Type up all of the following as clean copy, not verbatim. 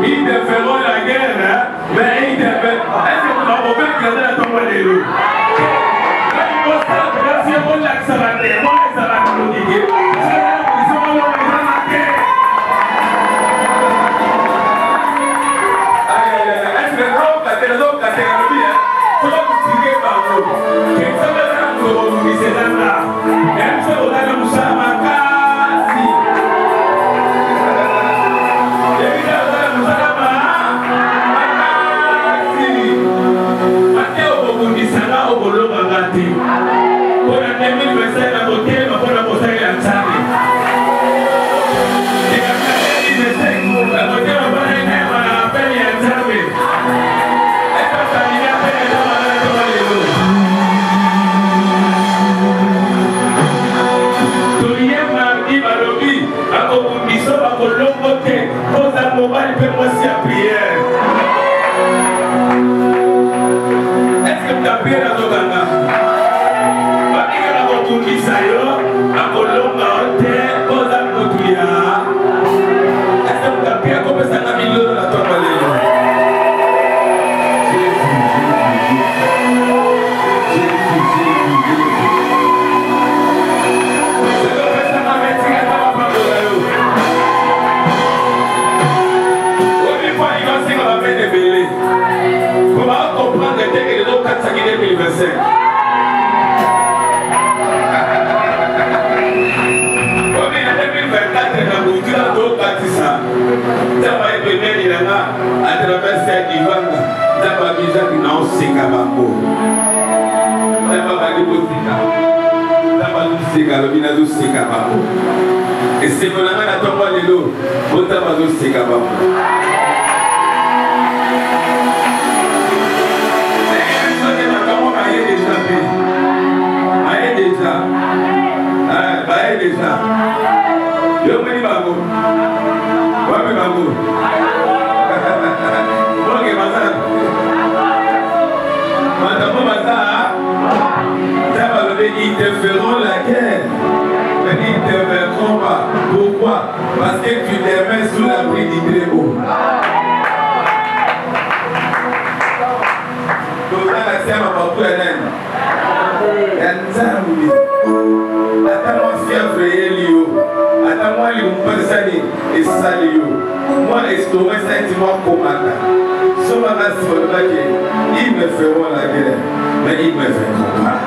Ils te feront la guerre, mais ils te feront. Est-ce que vous avez regardé la tombe de l'eau? Et c'est mon ami à toi, Lélo, on t'a pas de cigare. Déjà. Yo me bago. Wa me bago. Ok, mazan. Madame Mazan, ça va lever, ils te feront la guerre. Mais ils te verront pas. Pourquoi? Parce que tu te mets sous l'abri du Très-Haut. Donc là, la sème à beaucoup d'elle. Attends-moi fièvre et lio. Attends-moi les personnes et salio. Moi, l'estomac sentiment commandant. Ils me feront la guerre, mais ils me feront pas.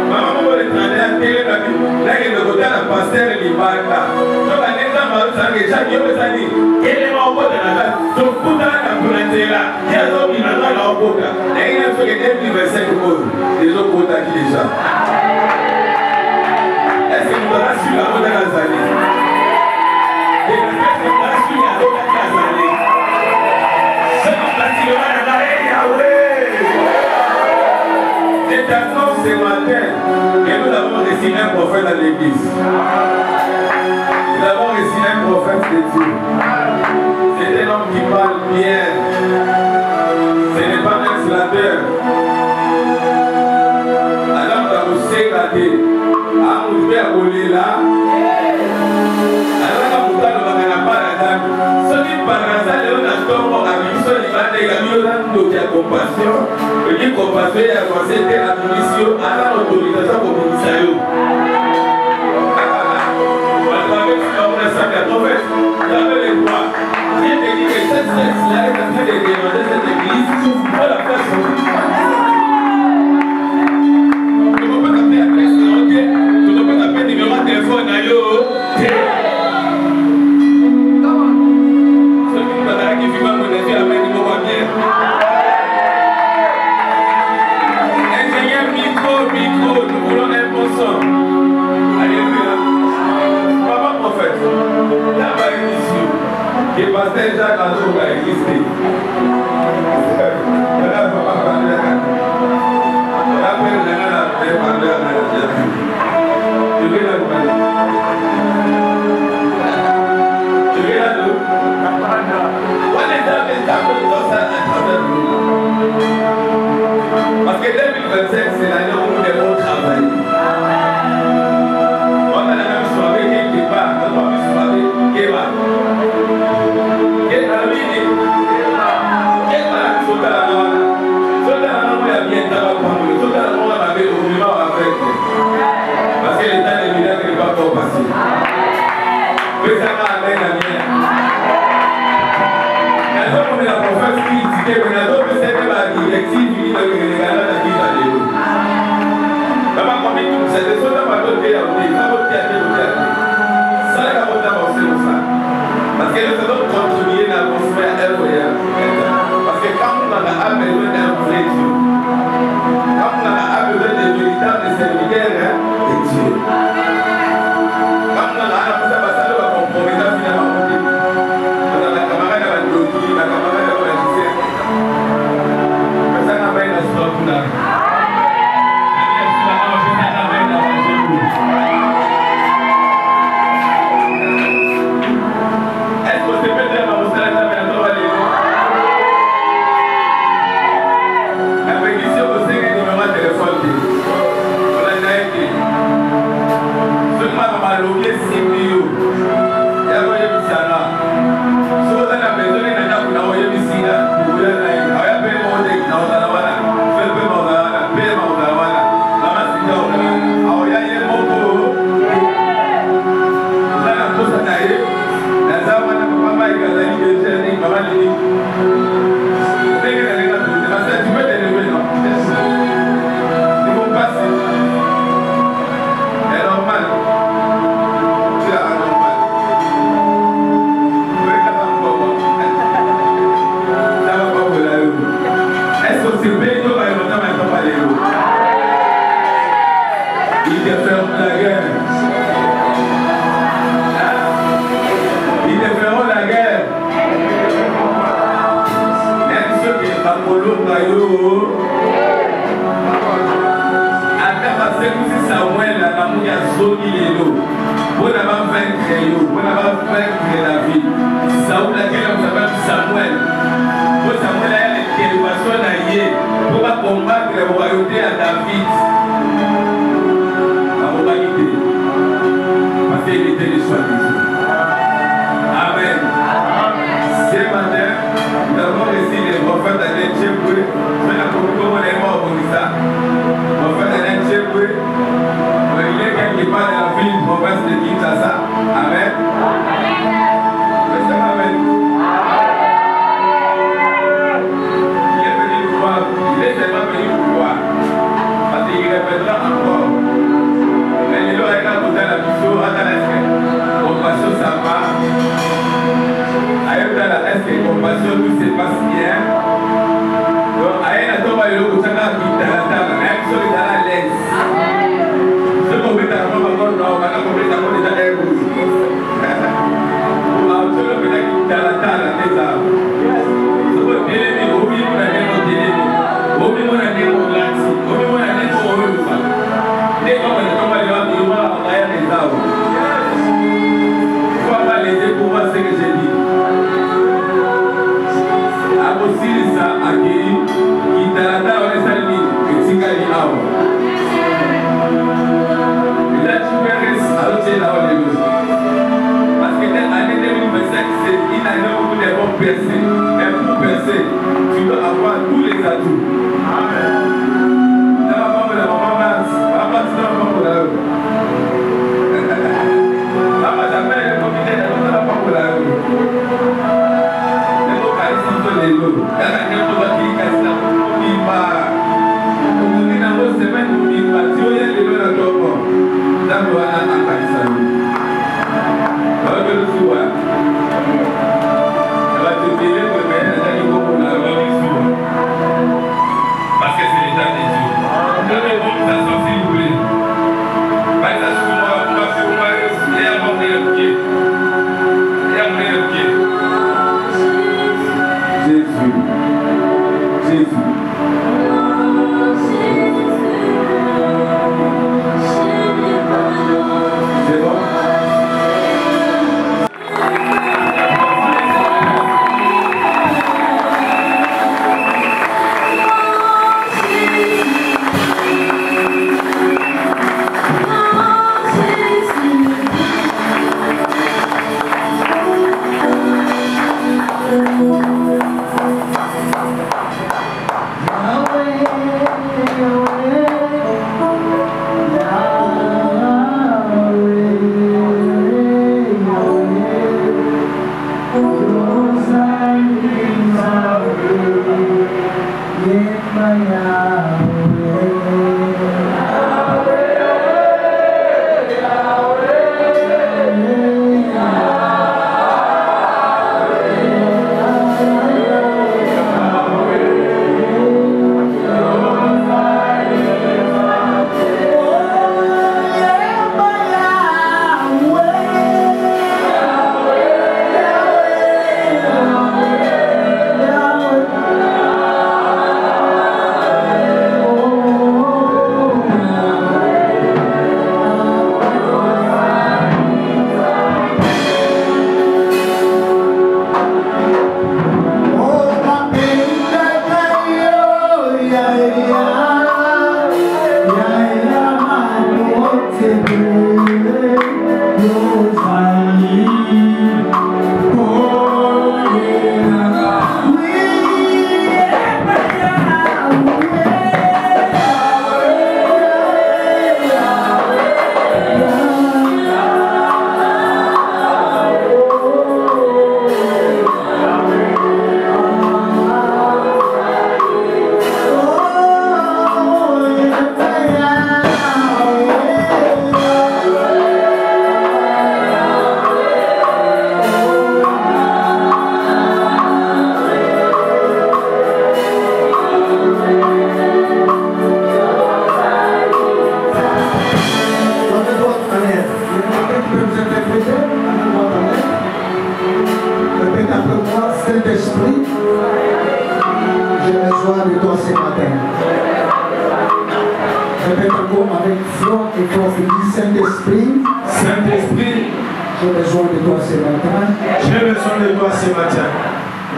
Maman, on est en train de dire là, il y a le pasteur et l'Ibarca. Donc, à l'état, chaque jour, ça dit, quel est mon pote de la date? Donc, pour la planter là, il y a d'autres qui n'ont pas leur pote. Et il a fait que 2025 euros, les autres potes qui déjà. Est-ce que vous avez su la route de la Zali? Et la fête, vous avez su la route de la Zali? C'est annonce ce matin que nous avons reçu un prophète dans l'église. Nous avons reçu un prophète de Dieu. C'est un homme qui parle bien. Ce n'est pas un flatteur. Alors nous avons sécrété. À nous faire rouler là. Alors nous avons fait la parade. Ce qui par hasard, on a tombé à l'issue du matin. Il y a eu une compassion. Le compassion est avancé de la mission à l'autorisation comme commissaire. J'avais les droits. J'ai dit que cette sexe-là est en train de demander cette église pour la faire sortir. Tu ne peux pas taper après ce nom, tu ne peux pas taper numéro de téléphone. Celui qui m'a dit qu'il va me laisser la main du mot bien. Ingénieur micro, nous voulons un bon son. Alléluia. Papa prophète, là-bas ici, que pasteur Jacques Azou a existé. Là, papa, 2025, c'est l'année où nous devons travailler. On a la même soirée qui part, on a la même soirée qui va. Qui est à la vie, qui est à la vie, parce que l'état de miracle n'est pas encore passé. Mais ça va avec la mienne. La zone de la prophète qui dit que la zone de cette directive qui dit que les gars là qui va aller. Là ma famille tout ça des soldats pas d'autres pays à côté, ça va être ça la va avancer comme ça. Parce que nous devons contribuer à construire un foyer. Parce que quand on a besoin d'un vrai Dieu, quand on a besoin de véritables serviteurs de Dieu, quand on a besoin de passer le compromis finalement, on a la camarade à la la camarade à la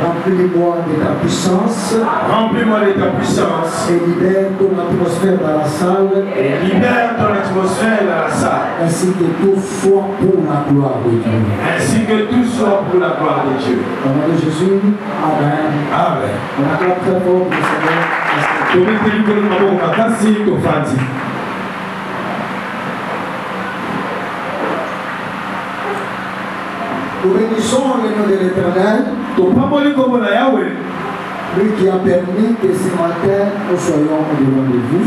Remplis-moi de ta puissance. Remplis-moi de ta puissance. Et libère ton atmosphère dans la salle. Et libère ton atmosphère dans la salle. Ainsi que tout soit pour la gloire de Dieu. Ainsi que tout soit pour la gloire de Dieu. Au nom de Jésus. Amen. Amen. On acclame très fort pour le Seigneur. Nous bénissons le nom de l'Éternel, lui qui a permis que ce matin nous soyons devant de vous.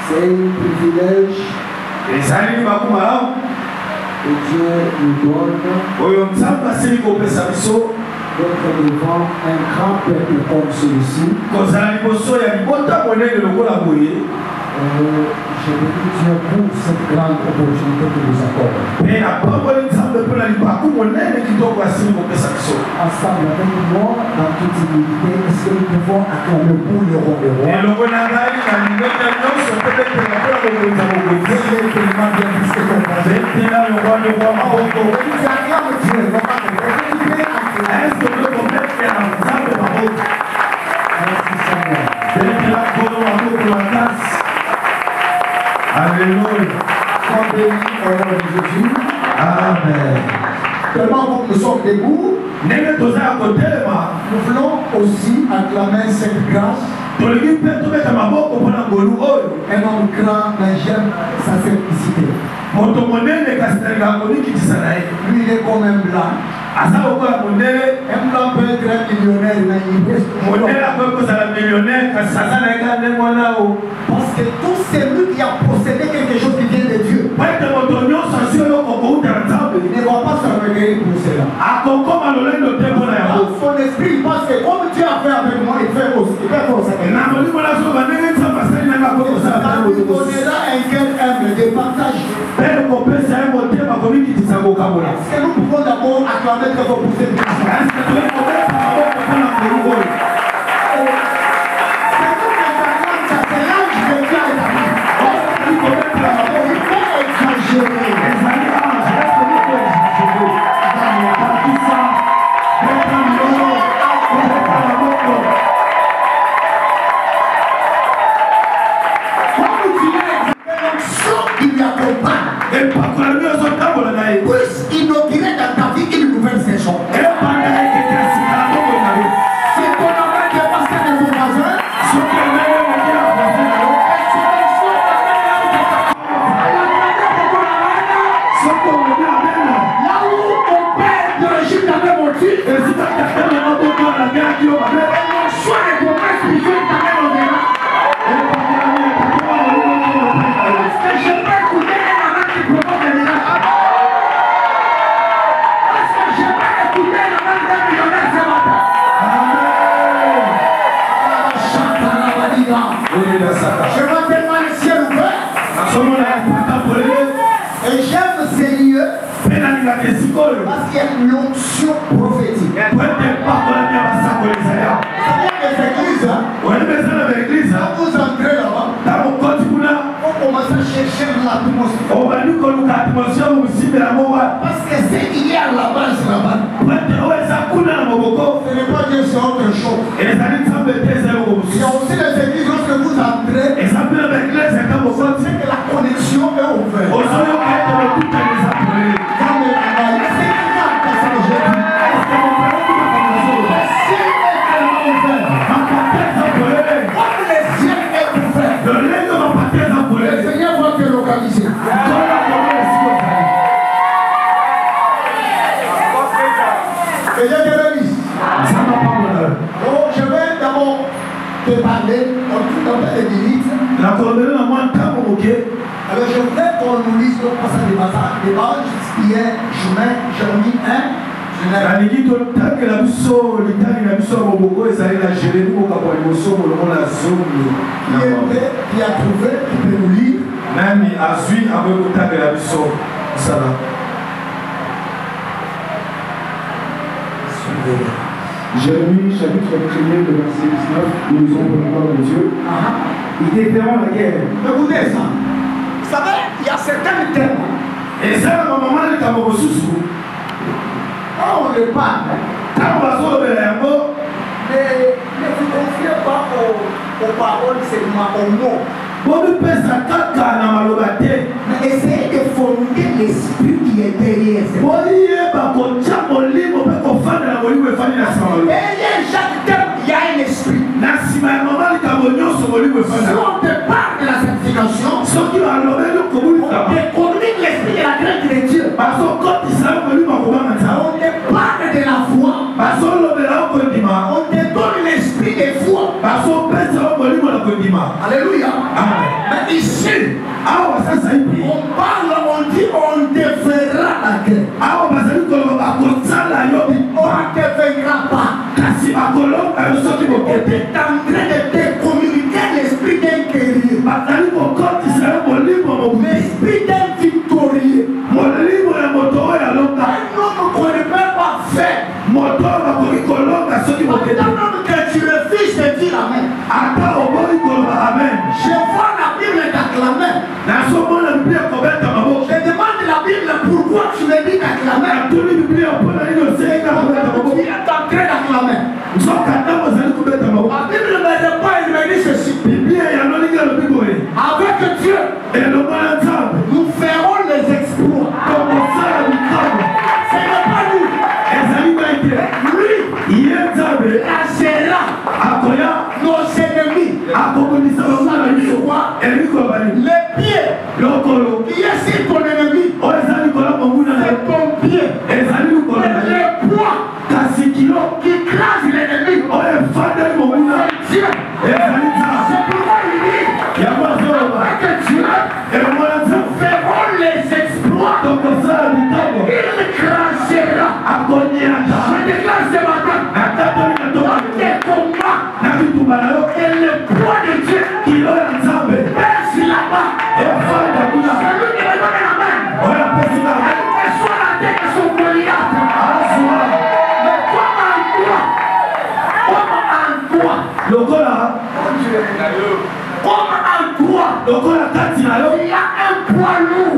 C'est un privilège que Dieu nous donne d'être devant un grand peuple comme celui-ci. Je bénis Dieu pour cette grande opportunité que nous accorde. Ensemble avec moi, dans toute humilité, est-ce que nous pouvons acclamer pour le roi des rois? Alléluia. Sois béni au nom de Jésus. Amen. Tellement comme nous sommes debout, nous voulons aussi acclamer cette grâce. Un homme grand, mais j'aime sa simplicité. Lui, il est comme un blanc. Un blanc peut être un millionnaire, mais il reste parce que tout celui qui a possédé quelque chose qui vient de Dieu, il ne va pas se recueillir pour cela. Dans son esprit, parce que comme Dieu a fait avec moi, il fait aussi. Il fait pour ça. Ça lui donnera un cœur humble de partage. Est-ce que nous pouvons d'abord acclamer que vous poussez le puisse inaugurer dans ta vie une nouvelle saison. choix de promesse spirituelle t'amène au-delà. Parce que je peux écouter un amant qui provoque des miracles. Parce que je peux écouter un amant d'un millionnaire ce matin. Je vois tellement le ciel ouvert. Et j'aime ces lieux parce qu'il y a une onction prophétique. Vous savez les églises, quand vous entrez là-bas, on commence à chercher l'atmosphère. Parce que c'est qu'il y a à la base là-bas. Ce n'est pas Dieu, c'est autre chose. Il y a aussi les églises, lorsque vous entrez, c'est que la connexion est ouverte. Le Seigneur va te localiser. Et je te bénisse. Donc je vais d'abord te parler en tout temps de minutes. Alors je voudrais qu'on nous lise le passage des bagages qui est Juin, Jérémie 1. Et qui a trouvé, qui peut nous lire. Jérémie chapitre 1er, le verset 19, nous lisons pour la parole de Dieu. Il déclare la guerre. Écoutez ça. Vous savez, il y a certains thèmes. Et ça, ma maman, elle est à mon sous. Quand on le parle, ne vous confiez pas aux paroles seulement, aux mots. Mais essayez de formuler l'esprit qui est derrière ça. Derrière chaque thème, il y a un esprit. Si on te parle de la sanctification, on te communique l'esprit de la crainte de Dieu. On te parle de la foi. On te donne l'esprit de foi. Alléluia. Mais ici, on parle, on dit, on te fera la guerre. On ne te fera pas. On est en train de te communiquer l'esprit d'un guerrier. L'esprit d'un victorieux. Un homme qu'on ne peut pas faire. Un homme que tu refuses de dire amen. Je vois la Bible d'acclamer. Je demande la Bible pourquoi tu me dis d'acclamer. Tu es en train d'acclamer. La Bible me répond et me dit ceci. Avec Dieu, nous ferons les exploits. Ce n'est pas nous. Lui, lâchera nos ennemis. Les pieds qui est sur ton ennemi, c'est ton pied. Le poids qui crase l'ennemi, c'est Dieu. C'est pourquoi il dit que Dieu, nous ferons les exploits. Il crasera. Je déclare ce matin, dans tes combats, et le poids de Dieu pèse là-bas. Celui qui me donne la main, elle soit la tête de son Goliath. Mais comme en toi, il y a un poids lourd.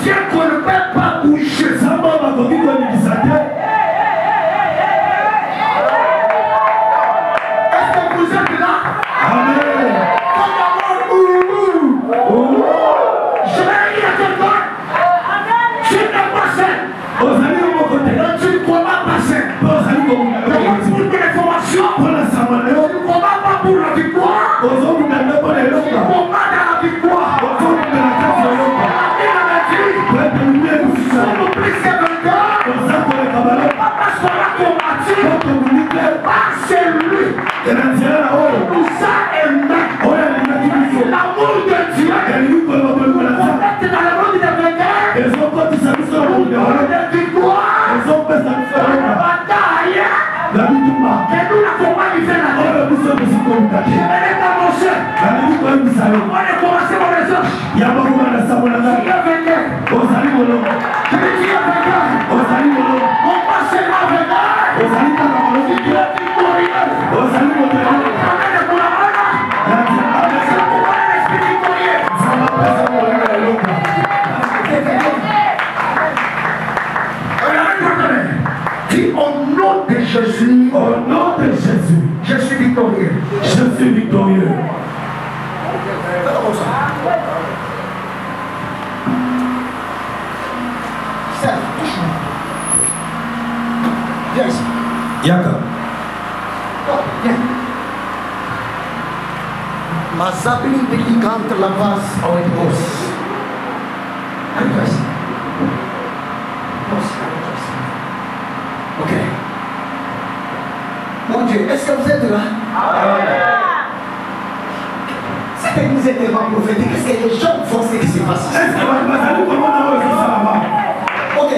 Dieu qu'on ne peut pas bouger. Est-ce que vous êtes là? Amen. Je vais dire à quelqu'un, tu n'es pas sain. Tu ne combats pas sain. Pour une information, tu ne combats pas pour la victoire. Tu combats dans la victoire. La Bible me dit, si nous brisons le cœur, nous n'avons pas vu faire la terre. Je venais t'annoncer. On a commencé mon message. Il y a vainqueur. Je vais dire vainqueur. On passe seulement vainqueur. Il est victorieux. Dis au nom de Jésus. Au nom de Jésus. Je suis victorieux. Je suis victorieux. Serge, touche-moi. Viens ici. Yaka. Oh, viens. Ma zabini délicante la vase en ébros. Allez, ici. Ok. Mon Dieu, est-ce que vous êtes là? C'est que vous êtes tellement prophétique. Est-ce que les gens font ce qui se passe? Est-ce que comment on a fait ça là-bas? Ok.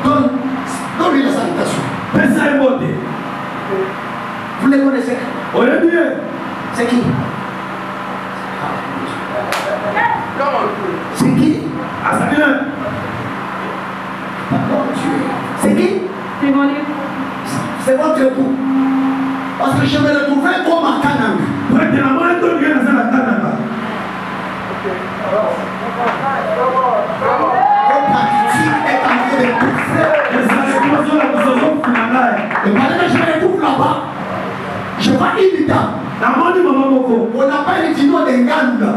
Donne-lui la salutation. Pensa et monter. Vous les connaissez? On est bien. C'est qui? C'est qui? Assadine. Mon Dieu. C'est qui? C'est mon époux. C'est votre époux. Parce que je me retrouvais comme à Canaan. Maintenant, moi, je suis dans la Canada. Votre attitude est en train de tout Et ça, c'est comme ça, nous sommes et pendant que je me retrouve là-bas, je vois une dame. On appelle le nom de Nganda.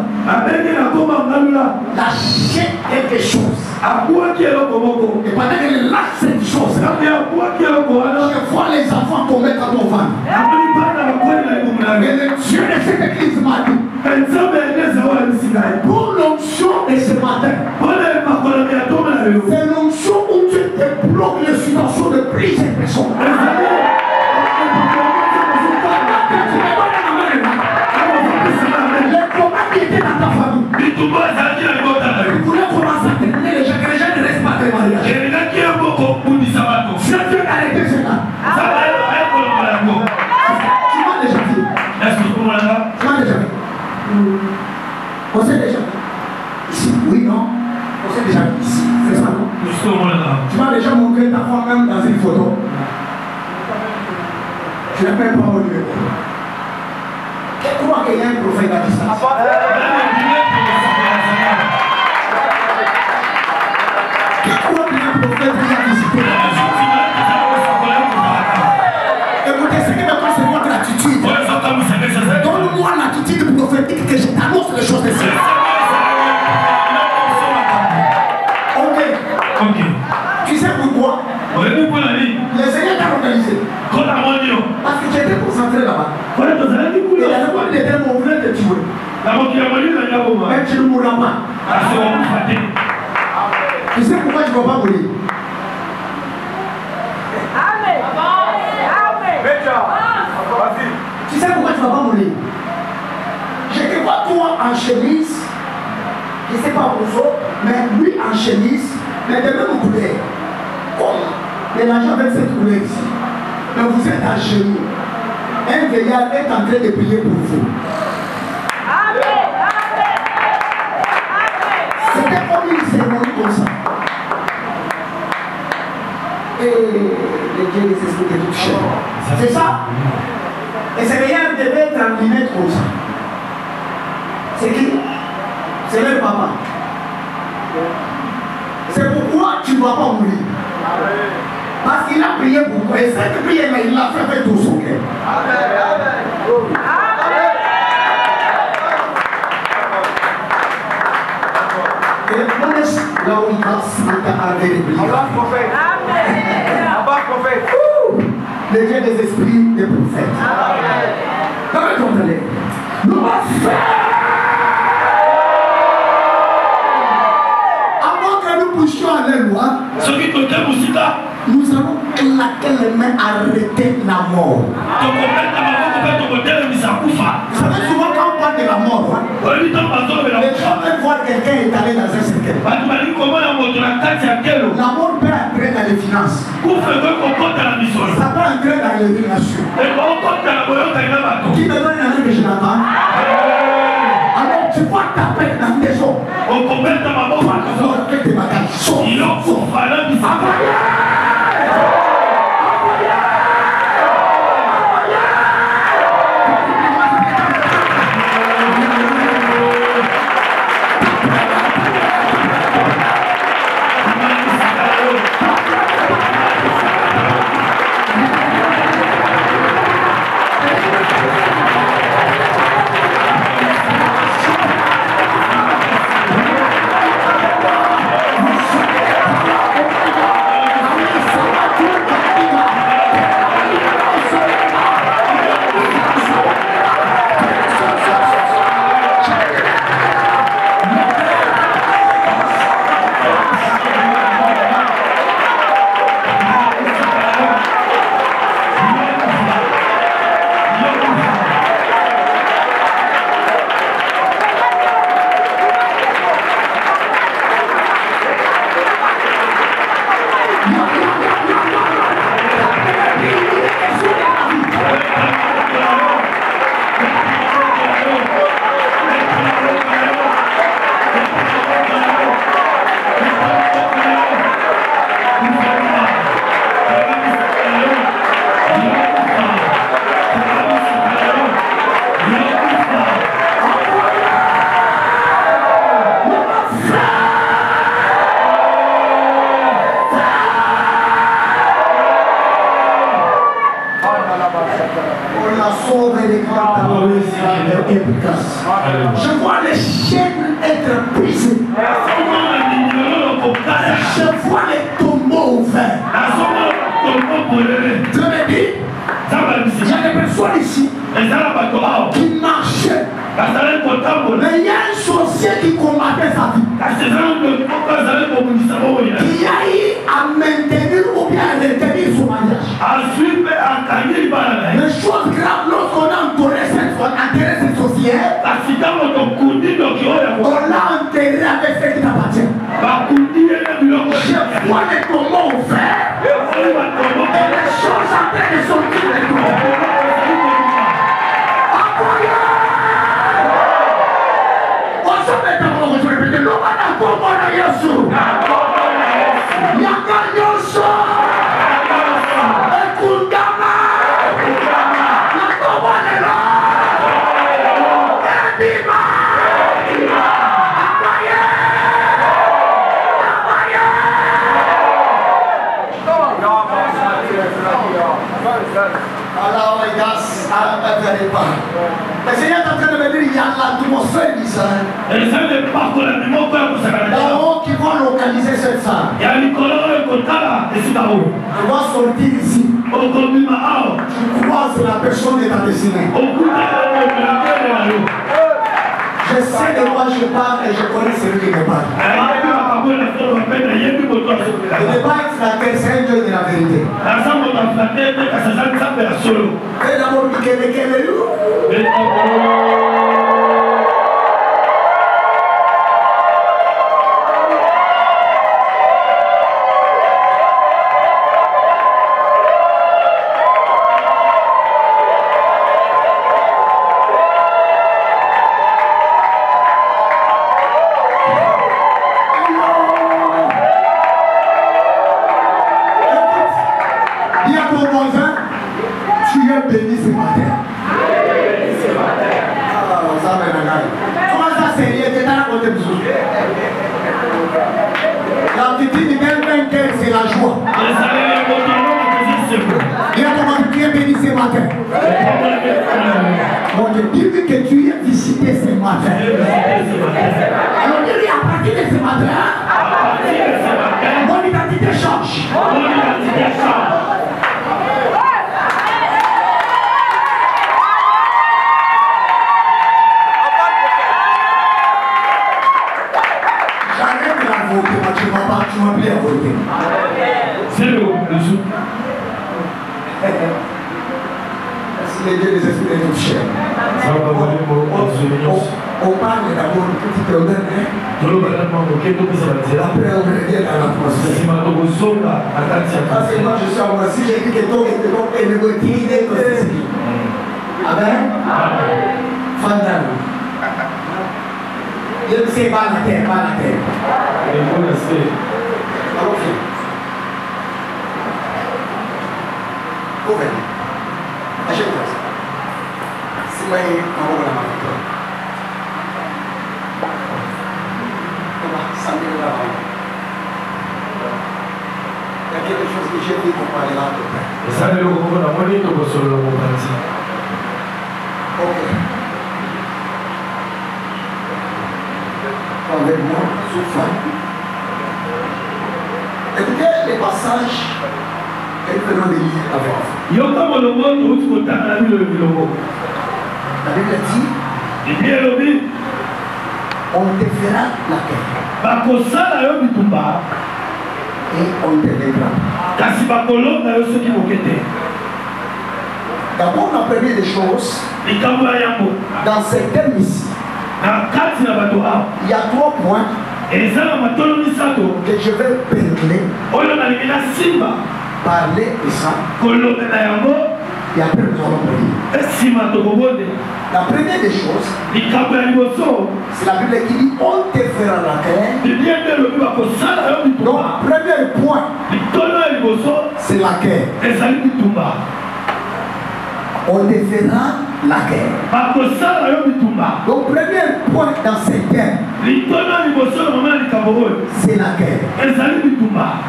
La chèque quelque chose. Et pendant qu'elle lâche cette chose, je vois les enfants tomber dans mon ventre. Et le Dieu de cette église m'a dit, pour l'onction de ce matin, c'est l'onction où Dieu débloque les situations de plusieurs personnes. Les combats qui étaient dans ta famille, ils voulaient commencer à terminer les gens, que les gens ne restent pas très mariage. Dieu a arrêté cela. Tu m'as déjà dit. Tu m'as déjà dit. On s'est déjà vu. Ici, oui, non. On s'est déjà vu ici. C'est ça, non? Tu m'as déjà montré ta femme même dans une photo. Je n'ai même pas mon numéro. Comment qu'il y a un prophète à distance? Pourquoi qu'il y a un prophète qui a visité la maison? Écoutez, ce qui me passe, c'est votre attitude. Donne-moi l'attitude prophétique que je t'annonce les choses de Dieu. Ok. Tu sais pourquoi? Le Seigneur t'a organisé. Parce que tu étais concentré là-bas. Et la demande de Dieu on voulait te tuer. Mais tu ne mourras pas. Tu sais pourquoi tu ne vas pas mourir? Tu sais pourquoi tu ne vas pas mourir? Je te vois toi en chemise, je ne sais pas bonjour, mais lui en chemise, mais de même couleur. Comme mélanger avec cette couleur ici. Mais vous êtes à genoux. Un vieillard est en train de prier pour vous. C'était comme une cérémonie comme ça. Et les dieux les esprits de toute chair. C'est ça? Et ce vieillard devait être en lunettes comme ça. C'est qui? C'est le papa. C'est pourquoi tu ne vas pas mourir. Parce qu'il a prié pour toi. Et cette prière-là, il l'a fait avec tout son cœur. Et le laisse là où il va se mettre avec les prières. Le Dieu des esprits des prophètes. Amen. Nous allons faire. Avant que nous puissions aller loin, nous allons claquer les mains, arrêter la mort. Vous savez souvent quand on parle de la mort, les gens veulent voir quelqu'un est allé dans un cercueil. La mort peut entrer dans les finances. Ça peut entrer dans les relations. Qui me donne la main que je l'entends? Alors tu vas taper dans des eaux. Avec des bagages. Je vois les chaînes être brisées. Je vois les tombeaux ouverts. Je me dis, il y a des personnes ici qui marchaient. Mais il y a un sorcier qui combattait sa vie. Qui a eu à maintenir ou bien à maintenir son mariage. Les choses graves lorsqu'on a enterré cette sorcière, on l'a enterré avec ce qui t'appartient. Je vois les tombeaux ouverts et les choses en train de sortir des tombeaux. Le Seigneur est en train de me dire qu'il y a l'atmosphère d'Israël. Là-haut qui vont localiser cette salle. Je dois sortir ici. Je croise la personne de ta destinée. Je sais de quoi je parle et je connais celui qui me parle. Le débat est flatté, c'est un Dieu de la vérité. Et d'abord, l'attitude du même cœur, c'est la joie. Il y a comment tu es béni ce matin. Mon Dieu, dis-lui que tu es visité ce matin. Alors dis-lui à partir de ce matin, mon identité change. Tu m'as bien voté. C'est le jour. Merci les dieux des esprits de toute chair. On parle d'abord de petit problème. Après, on revient à l'atmosphère. Parce que moi, je suis en voici, j'ai dit que tout est bon et le motif est aussi. Amen. Fandal. Je ne sais pas la terre, pas la terre. Alors, Ouvre. Achète-moi ça. C'est moi qui vais la main. Ça me là. Il y a quelque chose que j'ai vu pour parler là de près. Et ça, le groupe, on a monnaie de bosser le groupe. Ok. Avec moi, souffle. Écoutez les passages que nous venons de lire avant. Il y a comme le monde où tu peux t'amener le bureau. La Bible dit, et bien le dit, on te fera la terre. Bakosala yo bitumba. Et on te lèvera. Kasi bakolonga yo soki mokete. D'abord, la première des choses, dans certaines missions, il y a 3 points que je vais parler de ça. Et après, nous allons prier. La première des choses, c'est la Bible qui dit on te fera la terre. Donc, premier point, c'est la terre. On te fera la terre. Donc, premier point dans cette terre, c'est la terre.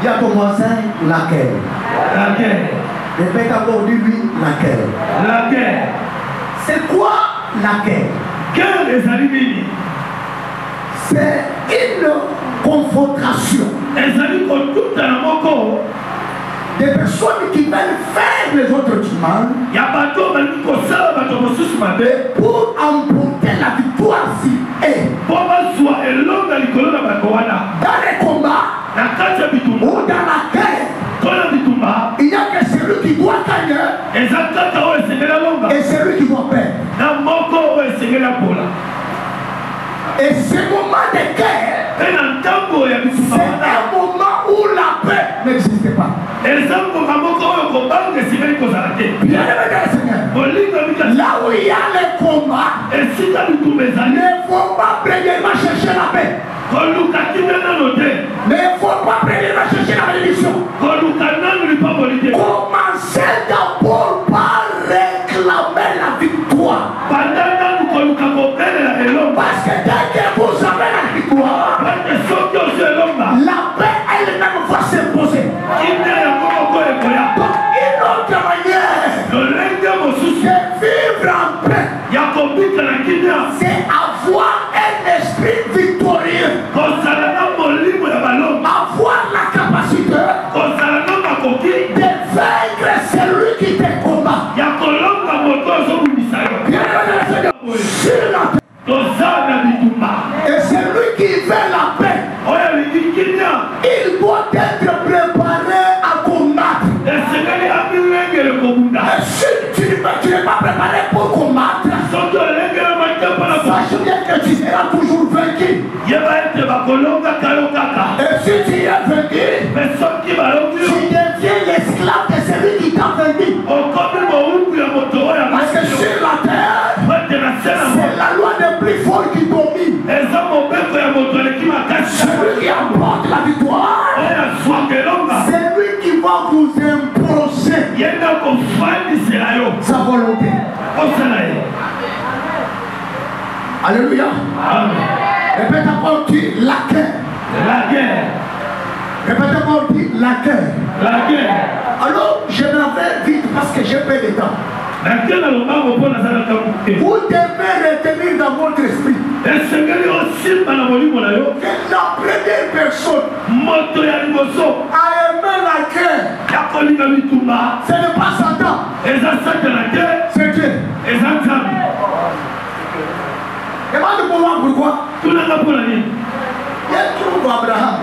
Il y a ton voisin, la terre. Répète encore, dis-lui la terre. C'est quoi la terre? C'est une confrontation des personnes qui veulent faire les autres du mal pour emporter la victoire si et dans les combats ou dans la guerre. Il n'y a que celui qui doit gagner et celui qui doit perdre. Et ce moment de guerre, c'est un moment où la paix n'existe pas. Bien aimé Seigneur, là où il y a les combats, ne faut pas premièrement chercher la paix. Ne faut pas premièrement chercher la bénédiction. Commencez d'abord par réclamer la victoire. Parce que dès que vous avez la victoire, la paix elle-même va s'imposer. Donc une autre manière de vivre en paix, c'est avoir un esprit victorieux. Avoir la capacité de vaincre celui qui te combat. Sur la paix. Et celui qui fait la paix, il doit être préparé à combattre. Et si tu n'es pas préparé pour combattre, sache bien que tu seras toujours vaincu. Et si tu es vaincu, tu deviens l'esclave de celui qui t'a vaincu. Parce que sur la terre, c'est la loi des plus forts qui domine. Celui qui emporte la victoire, c'est lui qui va vous imposer sa volonté. Alléluia. Répète encore, dis la guerre. Répète encore, dis la guerre. Alors, je m'en vais vite parce que j'ai peu de temps. Vous devez retenir dans votre esprit que la première personne a aimé la guerre. Ce n'est pas Satan, c'est Dieu. Demande-moi pourquoi. Il y a un trouve Abraham.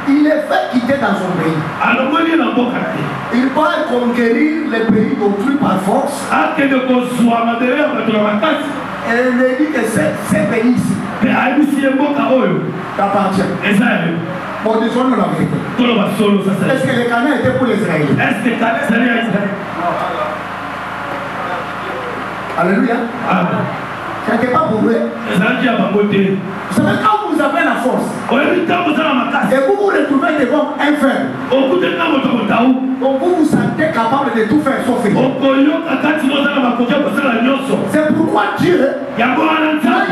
Il est fait quitter dans son pays. Il va conquérir les pays d'autrui par force. Et il me dit que ces pays ici t'appartient. Bon, disons-nous la vérité. Est-ce que les Canaan étaient pour les Israéliens? Alléluia. Ce n'était pas pour eux. Vous savez, quand vous avez la force et vous vous retrouvez devant un faible, donc vous vous sentez capable de tout faire sauf rien. C'est pourquoi Dieu n'a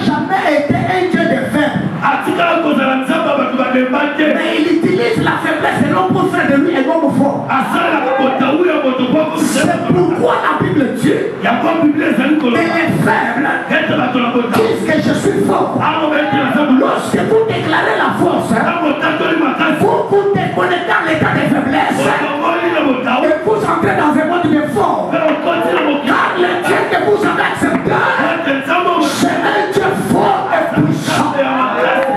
jamais été un Dieu de faibles. Mais il utilise la faiblesse et non pour faire de lui un homme fort. C'est pourquoi la Bible dit et les faibles disent que je suis fort. Lorsque vous déclarez la force, vous vous déconnectez dans l'état de faiblesse et vous entrez dans un monde de fort. Car le Dieu que vous avez accepté, c'est un Dieu fort et puissant.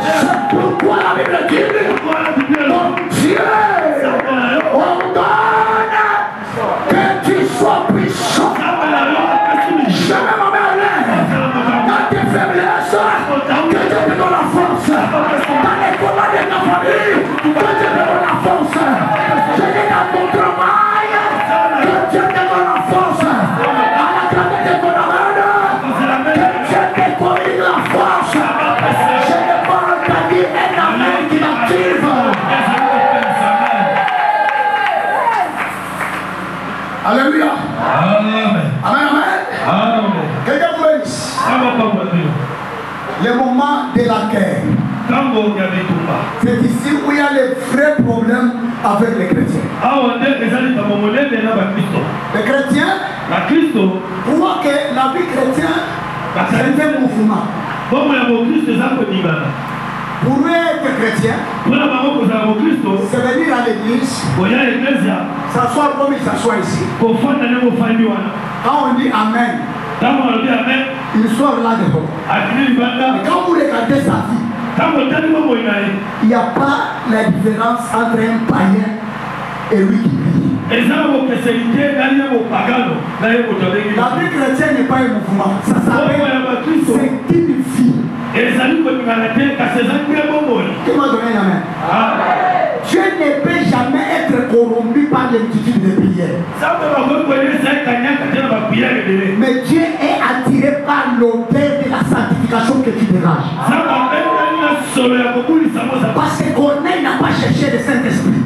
C'est pourquoi la Bible dit mon Dieu ordonne que tu sois puissant. Je vais m'améliorer dans tes faiblesses, que Dieu te donne la force. Dans les combats de ta famille, que Dieu te donne la force. Je dis dans ton travail, que Dieu te donne la force. À la grande de ton amène, que Dieu te communique la force. Je n'ai pas entendu un amen qui m'active. Alléluia. Amen. Amen. Quelqu'un vous dit le moment de la guerre. C'est ici où il y a les vrais problèmes avec les chrétiens. Les chrétiens croient que la vie chrétienne c'est un mouvement. Pour eux être chrétien, c'est venir à l'église, s'asseoir comme il s'assoit ici. Quand on dit Amen, il sort là devant. Et quand vous regardez sa vie, il n'y a pas la différence entre un païen et lui qui vit. La vie chrétienne n'est pas un mouvement. Ça s'appelle c'est une vie. Qui m'a donné la main? Dieu ne peut jamais être corrompu par l'institut de prière. Mais Dieu est attiré par l'odeur de la sanctification que tu dégages. Parce que Corneille n'a pas cherché le Saint-Esprit.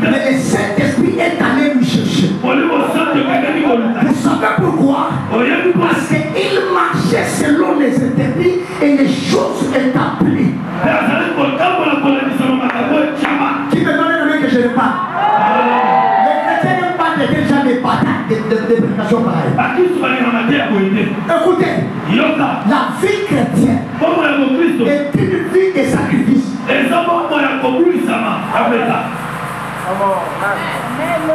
Mais le Saint-Esprit est allé lui chercher. Vous savez pourquoi? Parce qu'il marchait selon les interdits et les choses établies. Qui me donne le main que je ne parle? Les chrétiens n'aiment pas d'être déjà des batailles de prédication pareilles. Écoutez, la vie chrétienne est une vie de sacrifice.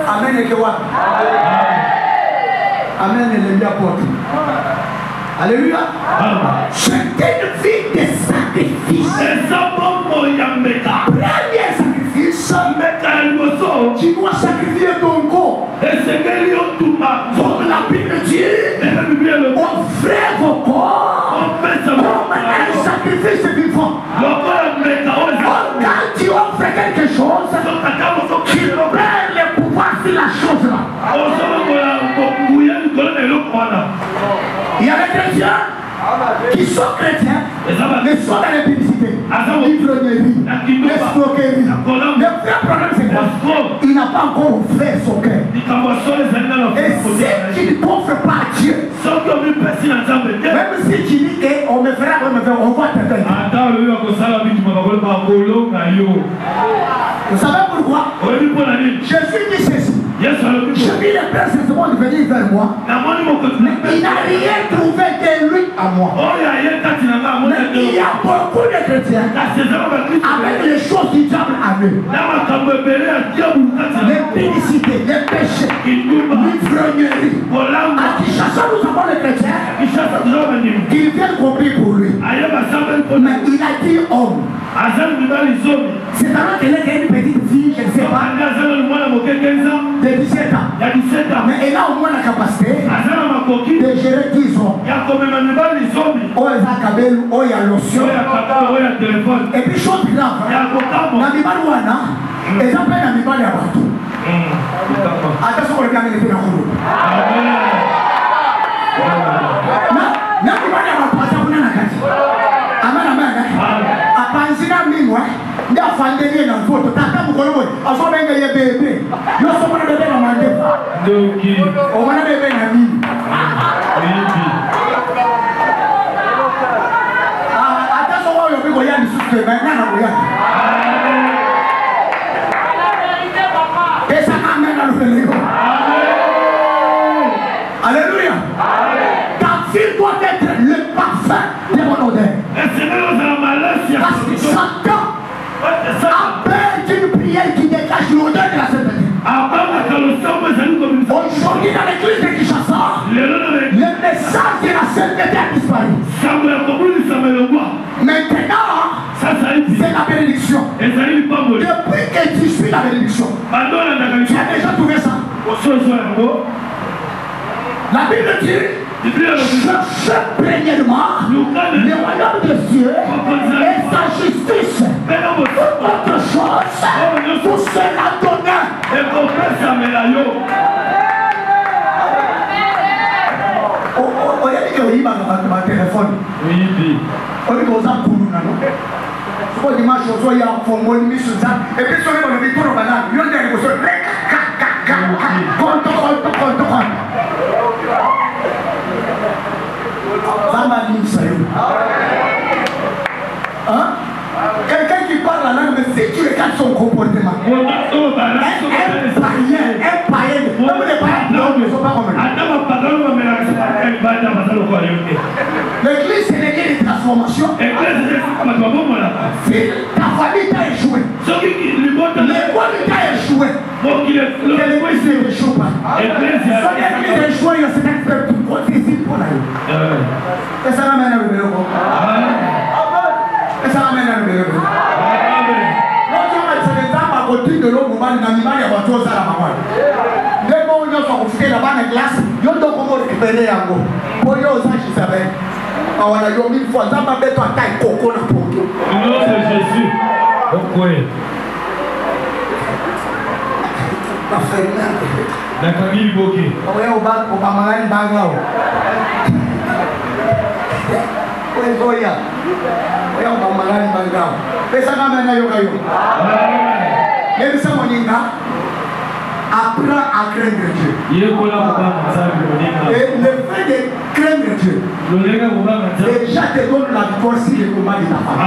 Amen et que what? Amen et le bien porte. Alléluia. C'est une vie de sacrifice. Premier sacrifice, tu dois sacrifier ton corps. Comme la Bible dit, offrez vos corps comme un sacrifice vivant. Quand tu offres quelque chose, tu perds le pouvoir sur la chose là. Il y a des chrétiens qui sont chrétiens, mais sont dans les publicités, l'ivrognerie, l'escroquerie. Le vrai problème c'est quoi? Il n'a pas encore ouvert son cœur. Et si tu ne t'offres pas à Dieu, même si tu dis qu'on me fera, on va te donner. Vous savez pourquoi? Jésus dit ceci. Je vis le Père Saint-Simon de venir vers moi, mais il n'a rien trouvé de lui à moi. Mais il y a beaucoup de chrétiens avec les choses du diable à eux. Les pénicités, les péchés, l'ivrognerie. À Kinshasa, nous avons les chrétiens qui viennent compris pour lui. Mais il a dit homme. C'est alors qu'elle est une petite fille, je ne sais pas, de 17 ans. Mais elle a au moins la capacité de gérer 10 hommes. Oh, il a kabel, oh, il y a lotion. Et puis, chose grave, dans les balouana, ils ont plein d'amibal à bateau. Attention, on regarde les filles dans le rouleau. Fandeli na photo tata mukolo boy aso benga ye bebe yo so mona bebe na mande doki o mona bebe na mimi ata so wo yo bi go ya ni suke na na go ya esa amen na lo lego alléluia ta fille doit être le parfum de mon odeur parce que Satan appelle une prière qui dégage l'odeur de la sainteté. Aujourd'hui dans l'église de Kinshasa, le message de la sainteté a disparu. Maintenant, c'est la bénédiction. Depuis que tu suis la bénédiction, tu as déjà trouvé ça. La Bible dit, cherchez premièrement le royaume de Dieu et sa justice. Toute autre chose vous sera donnée. On a dit que oui, ma téléphone. Oui, on dit qu'on a pour nous. C'est dimanche, on y a un formol mis sur ça. Et puis, on a dit qu'on a un banane. Il y a un hein? Quelqu'un qui parle la langue, mais si tu regardes son comportement, un païen, ne sont pas comme l'église, c'est l'église de transformation. Si ta famille t'a échoué, l'école t'a échoué, l'église ne échoue pas. Si l'église échoue, il y a certains peuples qui vont ici pour la vie. Et ça m'amène à le vélo. Et ça m'amène à le vélo. C'est les âmes à côté de l'eau, il y a des choses à la maman. Dès qu'on a fait la bonne classe, il y a des gens qui récupérer un mot. Pour eux, ça, je savais. On a eu 1000 fois, ça m'a fait un taille coco dans le pot. Non, c'est Jésus. Pourquoi? La famille Boké. Oui, au bas, au Pamaran Bagao. Oui, Zoya. Oui, au Pamaran Bagao. Mais ça m'amène à Yokayo. Et ça, mon inga, apprends à craindre Dieu. Et le fait de craindre Dieu, déjà te donne la victoire si le combat de ta femme.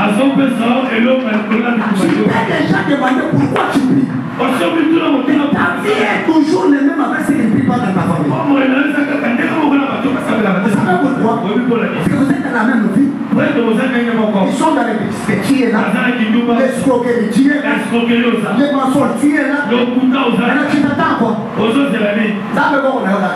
Tu t'es déjà demandé pourquoi tu pries. Ta vie est toujours le même avec ce qui ne prie pas dans ta famille. Vous savez pourquoi? Parce que vous êtes dans la même vie. Ils sont dans les bêtises, qui est là. L'escroquerie, qui est là. Les mensonges, qui est là. Alors tu t'attends quoi? Ça me va, on est là.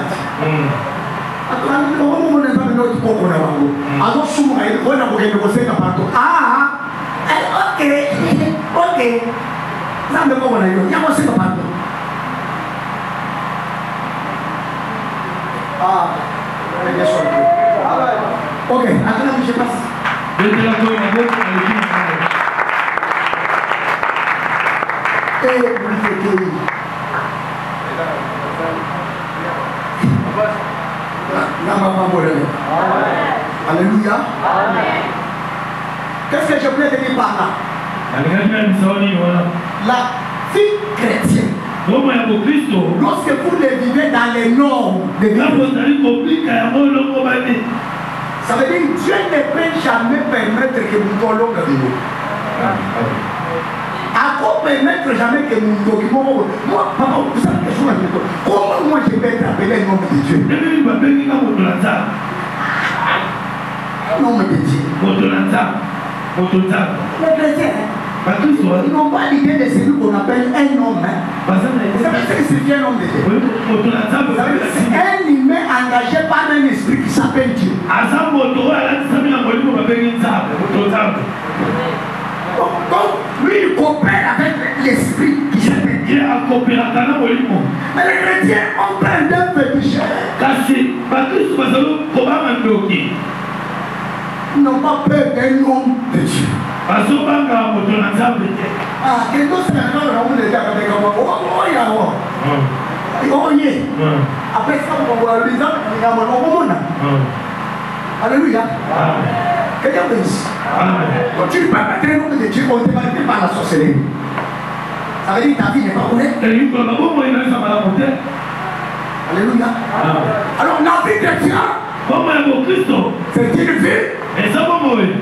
Ok. Ça me va, on est là. Ok, attends, je passe. Alléluia. Qu'est-ce que je voulais te dire par là? La vie chrétienne, lorsque vous le vivez dans les normes de Dieu, ça veut dire que Dieu ne peut jamais permettre que nous volons le niveau. À quoi permettre jamais que nous documentons? Moi, papa, vous savez que je suis comment moi je vais être appelé le nom de Dieu? Le nom de Dieu. Les chrétiens, ils n'ont pas l'idée de celui qu'on appelle un homme. Vous savez ce que c'est un homme de Dieu? C'est un humain engagé par un esprit qui s'appelle Dieu. Mais les chrétiens ont plein d'un fétiche. Ils n'ont pas peur d'un homme de Dieu. Ah, que nous sommes après ça, on va les alléluia. Quelqu'un bénisse. Quand tu ne parles pas très long de Dieu, on ne te parle pas la sorcellerie. Ça veut dire que ta vie n'est pas honnête. Alléluia. Alors, la vie chrétienne, c'est une vie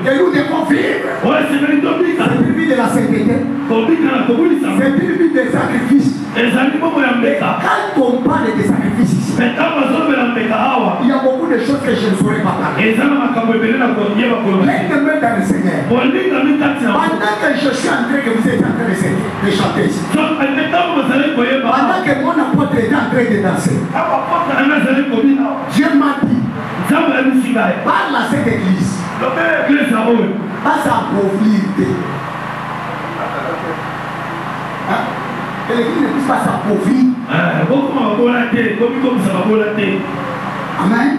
que nous devons vivre. C'est une vie de la sainteté. C'est une vie de sacrifice. Et quand on parle de sacrifice ici, il y a beaucoup de choses que je ne saurais pas parler. L'aide-moi dans le Seigneur. Pendant que je suis en train que vous êtes en train de chanter ici, pendant que mon apôtre est en train de danser, Dieu m'a dit, parle à cette église, pas s'appauvrir. Que l'église ne puisse pas s'appauvrir. Amen.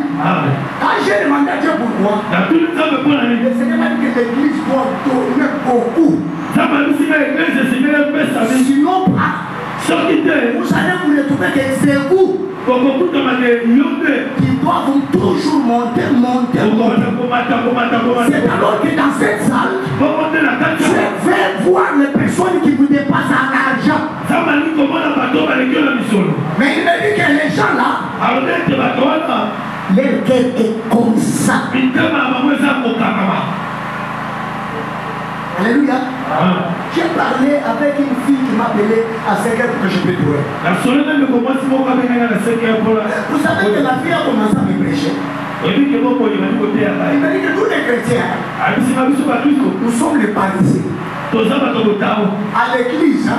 Quand j'ai demandé à Dieu pourquoi, le Seigneur m'a dit que l'église doit donner beaucoup. Sinon pas. Vous allez vous retrouver que c'est vous qui doivent toujours monter. C'est alors que dans cette salle, je vais voir les personnes qui vous dépassent en argent. Mais il me dit que les gens là, leur cœur est comme ça. Alléluia. J'ai parlé avec une fille qui m'appelait à 5 heures pour que je puisse trouver. Vous savez que la fille a commencé à me prêcher. Il m'a dit que nous les chrétiens, nous sommes les parisiens. À l'église,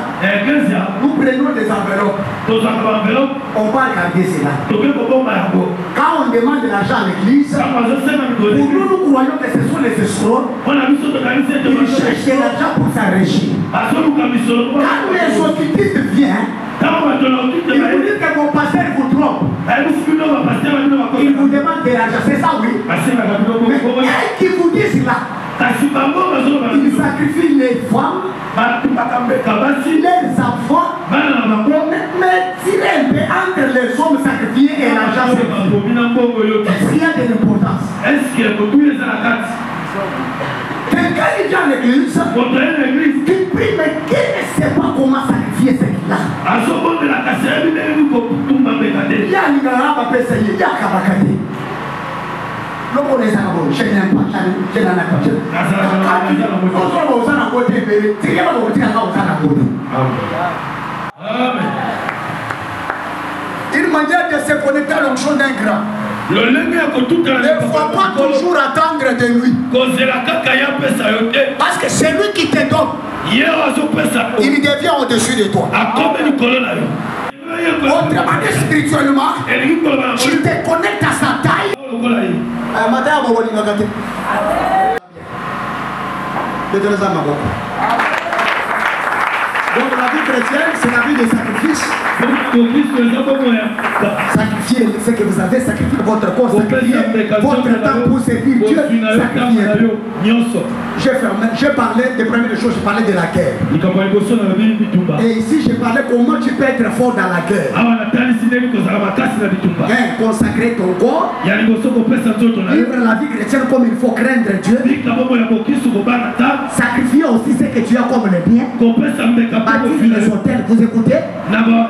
nous prenons des enveloppes. On va garder cela. Quand on demande de l'argent à l'église, pour nous croyons que ce sont les escrocs qui cherchent de l'argent pour s'enrichir. Quand les occultistes viennent, ils vous disent que mon pasteur vous trompe. Il vous demande de l'argent, c'est ça oui. Mais qui vous dit cela? Ils sacrifient les femmes, les enfants, mais tirez un peu entre les hommes sacrifiés et l'argent. Qu'est-ce qu'il y a de l'importance? Quelqu'un qui vient à l'église, qui prie, mais qui ne sait pas comment sacrifier ce qu'il a. Il y a l'ignorant qui peut essayer, il y a Kabakati. Je n'aime pas, je n'en ai pas. Une manière de se connecter à l'onction d'un grand. Ne faut pas toujours attendre de lui. Parce que c'est lui qui te donne. Il devient au-dessus de toi. Autrement dit, spirituellement, tu te connectes à sa taille. Donc la vie chrétienne, c'est la vie de sacrifice. Sacrifiez ce que vous avez, sacrifiez votre corps, sacrifiez votre temps pour servir Dieu, sacrifiez. Je parlais des premières choses, je parlais de la guerre. Et ici, je parlais comment tu peux être fort dans la guerre. Consacrer ton corps, vivre la vie chrétienne comme il faut, craindre Dieu, sacrifier aussi ce que tu as comme le bien, bâtir les hôtels, vous écoutez? Maintenant,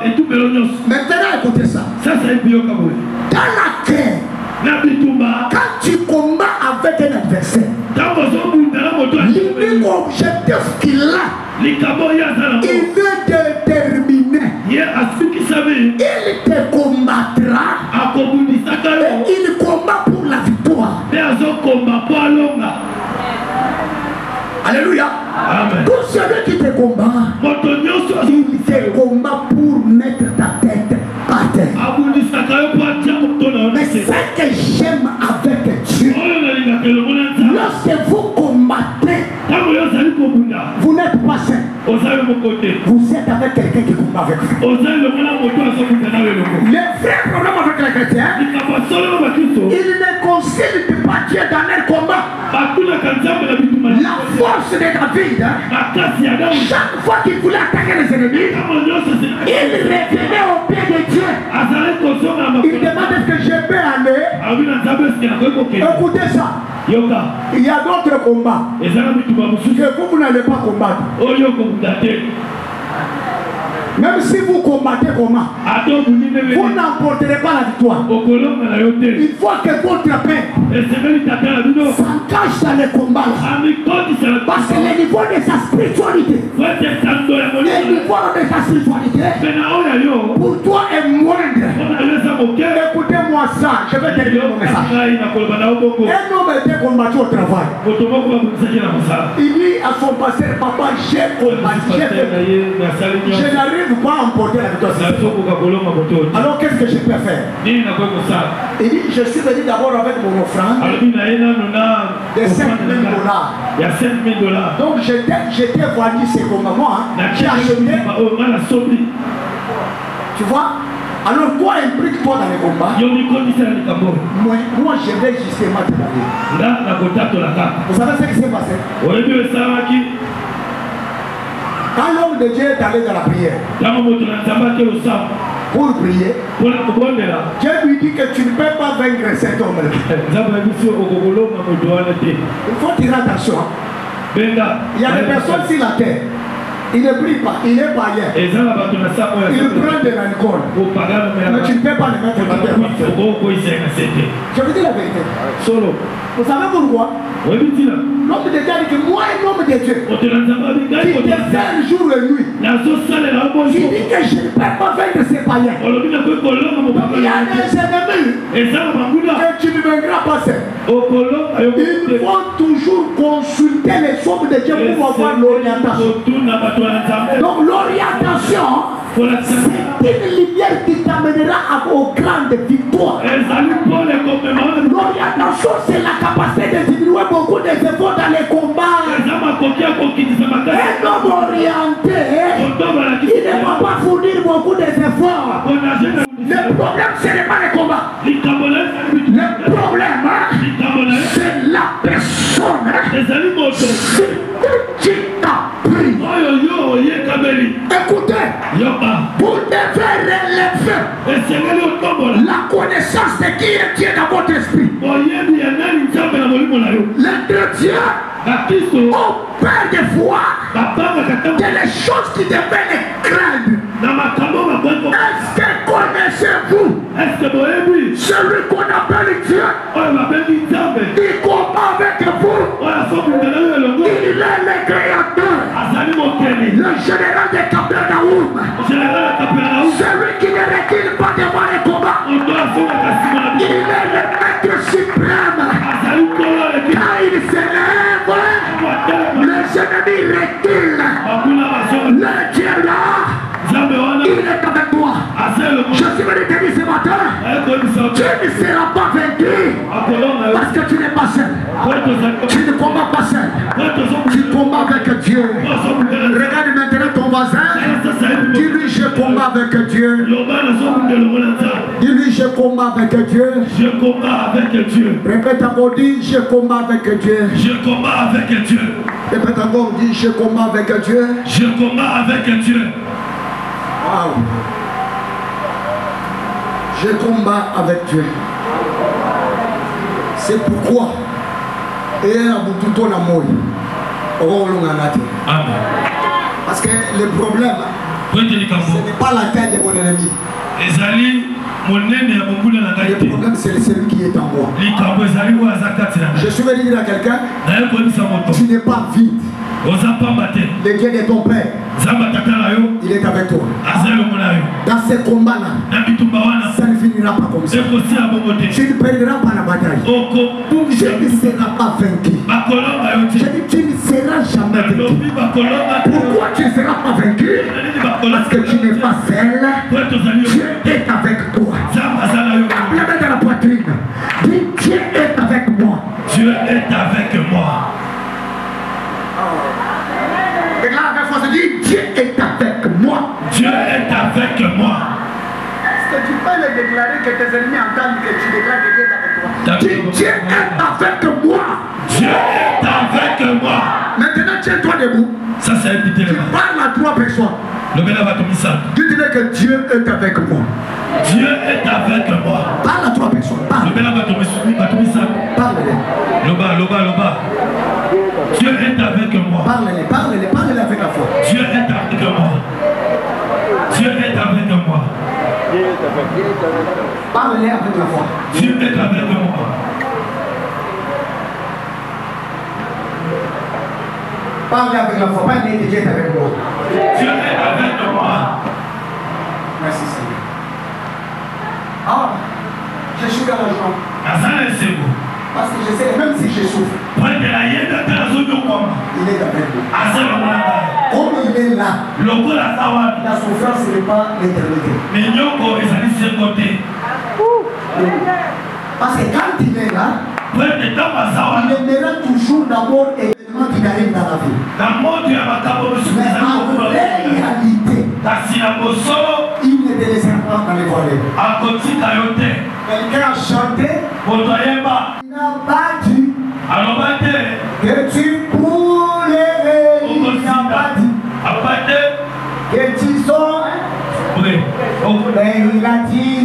écoutez ça. Dans la guerre, quand tu combats avec un adversaire, l'unique objectif qu'il a, il est déterminé. Il te combattra et il combat pour la victoire. Alléluia. Tout celui qui te combat, il te combat pour mettre ta tête par terre. Mais ce que j'aime avec Dieu, lorsque vous combattez, vous n'êtes pas saint. Vous êtes avec quelqu'un qui combat avec vous. Les vrais problèmes avec les chrétiens, ils ne consultent pas Dieu dans leur combat. La force de David, chaque fois qu'il voulait attaquer les ennemis, il revenait au pied de Dieu. Il demande est-ce que je peux aller. Écoutez ça. Il y a d'autres combats que vous n'allez pas combattre. Même si vous combattez comment, vous n'emporterez pas la victoire. Il faut que votre paix s'engage dans les combats. Parce que le niveau de sa spiritualité, pour toi est moindre. Écoutez-moi ça, je vais te dire mon message. Un homme était combattu au travail. Il dit à son pasteur, papa, j'ai combattu, j'ai fait. Je n'arrive pas à emporter la victoire. Alors qu'est-ce que je peux faire? Il dit, je suis venu d'abord avec mon offrande de 5 000 $. Donc j'étais vendu ces commandements. J'ai acheté. Tu vois? Alors quoi implique-toi dans les combats? Moi je vais justement te parler. Vous savez ce qui s'est passé? Quand l'homme de Dieu est allé dans la prière pour prier, Dieu lui dit que tu ne peux pas vaincre cet homme. Il faut tirer attention. Il y a des personnes sur la terre. Il ne prie pas, il est païen. Il prend de l'alcool. Mais tu ne peux pas le mettre dans la terre. Je vous dis la vérité. Vous savez pourquoi? L'homme de Dieu dit que moi, un homme de Dieu, qui te sert jour et nuit, il dit que je ne peux pas vaincre ces païens. Il y a des ennemis que tu ne vaincras pas seul. Il faut toujours consulter les hommes de Dieu pour avoir l'orientation. Donc l'orientation, c'est une lumière qui t'amènera aux grandes victoires. L'orientation, c'est la capacité de diminuer beaucoup d'efforts dans les combats. Un homme orienté, il ne va pas fournir beaucoup d'efforts. Le problème, ce n'est pas les combats. Le problème, c'est la personne. Qui t'a pris. Écoutez, vous devez relever la connaissance de qui est Dieu dans votre esprit. Le Dieu opère des fois que les choses qui devaient les craindre. Est-ce que connaissez-vous celui qu'on appelle Dieu? Il combat avec vous. Il est le créateur, le général de Capernaum, celui qui ne recule pas devant les combats. Il est le maître suprême. Quand il s'élève, les ennemis reculent. Le Dieu là, il est avec toi. Je suis venu te dire ce matin, tu ne seras pas vaincu parce que tu n'es pas seul. Tu ne combats pas seul. Tu combats avec Dieu. Regarde maintenant ton voisin. Dis-lui je combats avec Dieu. Dis-lui je combats avec Dieu. Je combats avec Dieu. Répète encore, dis je combats avec Dieu. Je combats avec Dieu. Répète encore, dis je combats avec Dieu. Je combats avec Dieu. Wow. Je combats avec Dieu. C'est pourquoi Amen. Parce que le problème, ce n'est pas la taille de mon ennemi. Le problème, c'est celui qui est en moi. Je suis venu dire à quelqu'un, tu n'es pas vide. Le Dieu de ton père, il est avec toi. Dans ce combat-là, ça ne finira pas comme ça. Tu ne perdras pas la bataille. Tu ne seras pas vaincu. Je dis, tu ne seras jamais vaincu. Pourquoi tu ne seras pas vaincu? Parce que tu n'es pas seul. Dieu est avec toi. La main dans la poitrine. Dis, Dieu est avec moi. Dieu est avec moi. Regarde, la fois, dit, Dieu est avec moi. Dieu est avec moi. Est-ce que tu peux le déclarer que tes ennemis entendent que tu déclares que Dieu est avec toi? Dieu est avec moi. Dieu est avec moi. Maintenant, tiens-toi debout. Ça, c'est un petit élément. Parle à 3 personnes. Dites-leur que Dieu est avec moi. Dieu est avec moi. Parle à 3 personnes. Parle. Parle-les. Loba. Dieu est avec moi. Parle-les avec la foi. Dieu est avec moi. Dieu est avec moi. Parle-les avec la foi. Dieu est avec moi. Parle avec la foi. Pas dire que Dieu est avec moi. Dieu est avec moi. Merci Seigneur. Ah, je suis dans la joie. Parce que je sais, même si je souffre, il est avec moi. Comme il est là, la souffrance n'est pas l'éternité. Parce que quand il est là, il aimera toujours d'abord événement qui arrive dans la vie. Mais en réalité, il ne te laissera pas dans les volets. Quelqu'un a chanté, il n'a pas dit que tu pourrais, il n'a pas dit que tu sors. Mais il a dit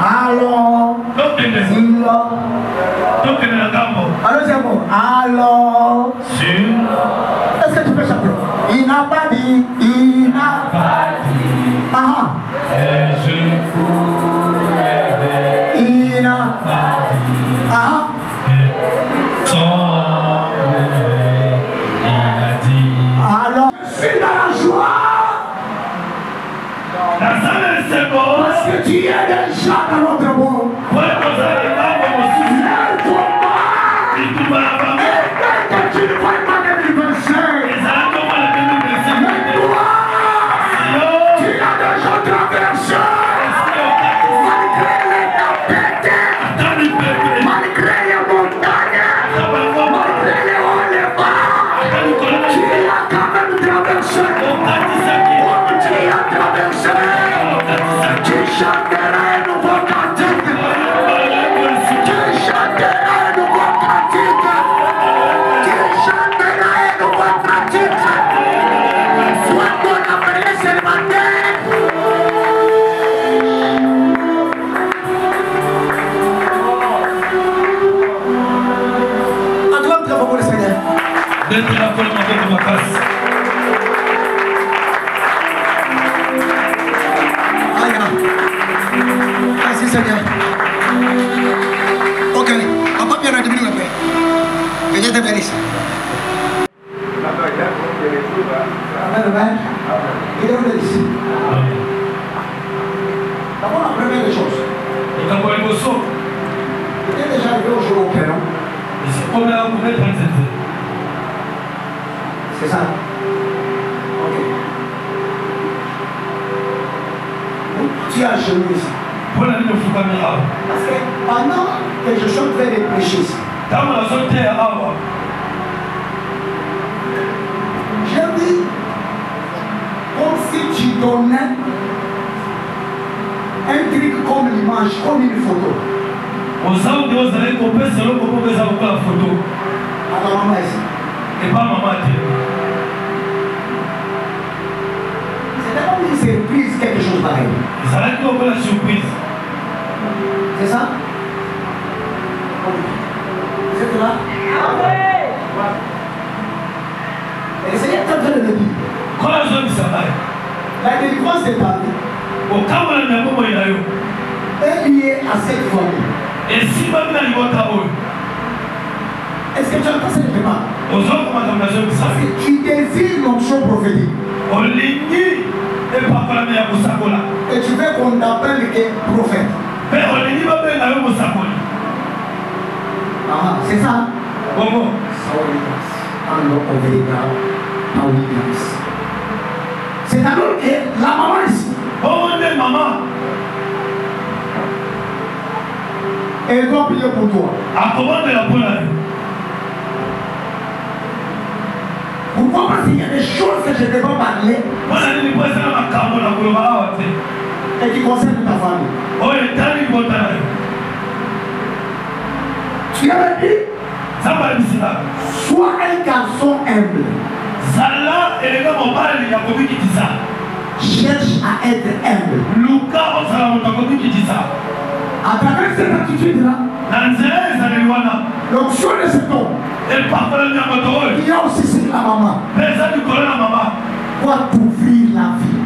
alors, c'est bon. Alors, est-ce que tu peux chanter? Il n'a pas dit, il n'a pas dit. Il n'a pas dit. Alors, je suis dans la joie. Parce que tu es déjà dans notre monde. Merci Seigneur. Ok, papa bien admis le paix. Que Dieu te bénisse. Amen, amen. Que Dieu te bénisse. D'abord la première des choses. Tu es déjà arrivé au jour au prénom. C'est ça. Ok. Tu as genoux ici. Parce que pendant que je suis en train de prêcher ici, j'ai vu comme si tu donnais un truc comme l'image, comme une photo. À la maman ici. C'était comme une surprise, quelque chose pareil. C'est ça? Vous êtes là? Et le Seigneur est en train de me dire. La délivrance de ta vie est liée à cette famille. Est-ce que tu entends cette demande? Parce que tu désires l'onction prophétique. Et tu veux qu'on t'appelle que prophète. C'est ça? C'est alors que la maman ici, elle doit prier pour toi. Pourquoi Pourquoi? Parce qu'il y a des choses que je ne vais pas parler et qui concernent ta famille. Tu avais dit, sois un garçon humble. Cherche à être humble. À travers cette attitude-là, l'onction de cet homme, il y a aussi sur la maman, pour t'ouvrir la vie.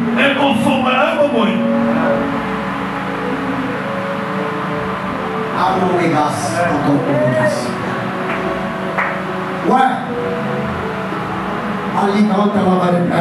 Ouais. Ali, quand tu vas aller à